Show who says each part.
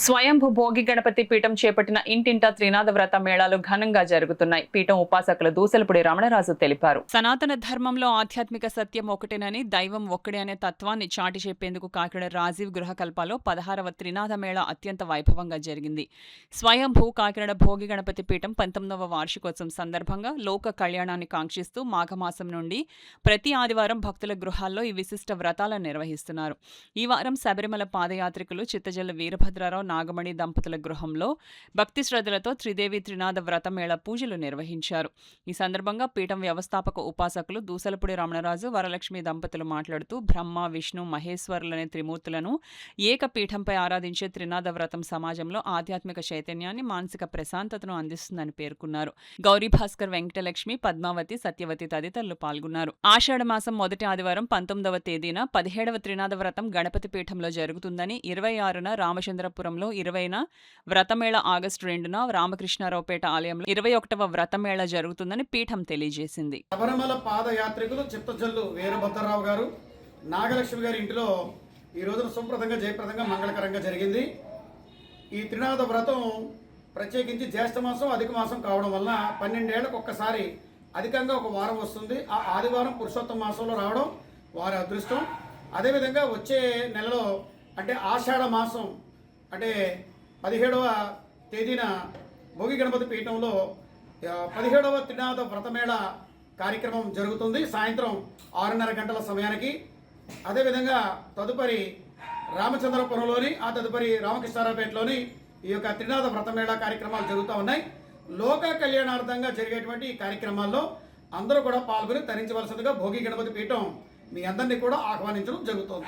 Speaker 1: స్వయంభూ భోగి గణపతి పీఠం చేపట్టిన ఇంటింటా త్రినాద వ్రత మేళాలు ఘనంగా జరుగుతున్నాయి. పీఠం ఉపాసకులు దూసలపూడి రమణరాజు తెలిపారు. సనాతన ధర్మంలో ఆధ్యాత్మిక సత్యం ఒకటేనని, దైవం ఒక్కడే అనే తత్వాన్ని చాటి చెప్పేందుకు కాకినాడ రాజీవ్ గృహకల్పలో 16వ త్రినాద మేళ అత్యంత వైభవంగా జరిగింది. స్వయంభూ కాకినాడ భోగి గణపతి పీఠం 19వ వార్షికోత్సవం సందర్భంగా లోక కళ్యాణాన్ని కాంక్షిస్తూ మాఘమాసం నుండి ప్రతి ఆదివారం భక్తుల గృహాల్లో ఈ విశిష్ట వ్రతాలను నిర్వహిస్తున్నారు. ఈ వారం శబరిమల పాదయాత్రికులు చిత్తజల్ల వీరభద్రారావు నాగమణి దంపతుల గృహంలో భక్తి శ్రద్ధలతో త్రిదేవి త్రినాద వ్రతమేళ పూజలు నిర్వహించారు. ఈ సందర్భంగా పీఠం వ్యవస్థాపక ఉపాసకులు దూసలపూడి రమణరాజు వరలక్ష్మి దంపతులు మాట్లాడుతూ బ్రహ్మ విష్ణు మహేశ్వరులనే త్రిమూర్తులను ఏకపీఠంపై ఆరాధించే త్రినాద వ్రతం సమాజంలో ఆధ్యాత్మిక చైతన్యాన్ని, మానసిక ప్రశాంతతను అందిస్తుందని పేర్కొన్నారు. గౌరీ భాస్కర్, వెంకటలక్ష్మి, పద్మావతి, సత్యవతి తదితరులు పాల్గొన్నారు. ఆషాఢ మాసం మొదటి ఆదివారం 19వ తేదీన 17వ త్రినాద వ్రతం గణపతి పీఠంలో జరుగుతుందని, 26న రామచంద్రపురంలో, 20న వ్రతమేళ, ఆగస్టు 2న రామకృష్ణారావుపేట ఆలయంలో 21వ వ్రతమేళ జరుగుతుందని పీఠం తెలియజేసింది.
Speaker 2: శబరిమల పాదయాత్రికులు చిత్తజల్లు వీరభద్రరావు గారు, నాగలక్ష్మి గారి ఇంటిలో ఈ రోజున సుప్రదంగా, జయప్రదంగా, మంగళకరంగా జరిగింది. ఈ త్రినాద వ్రతం ప్రత్యేకించి జ్యేష్ఠ మాసం, అధిక మాసం కావడం వలన 12 ఏళ్లకు ఒక్కసారి అధికంగా ఒక వారం వస్తుంది. ఆ ఆదివారం పురుషోత్తమ మాసంలో రావడం వారి అదృష్టం. అదేవిధంగా వచ్చే నెలలో అంటే ఆషాఢ మాసం అంటే 17వ తేదీన భోగి గణపతి పీఠంలో 17వ త్రినాద వ్రతమేళ కార్యక్రమం జరుగుతుంది సాయంత్రం 6:30 గంటల సమయానికి. అదేవిధంగా తదుపరి రామచంద్రపురంలోని, ఆ తదుపరి రామకృష్ణారావుపేటలోని ఈ యొక్క త్రినాద వ్రతమేళ కార్యక్రమాలు జరుగుతూ ఉన్నాయి. లోక కళ్యాణార్థంగా జరిగేటువంటి ఈ కార్యక్రమాల్లో అందరూ కూడా పాల్గొని తరించవలసిందిగా భోగి గణపతి పీఠం మీ అందరినీ కూడా ఆహ్వానించడం జరుగుతుంది.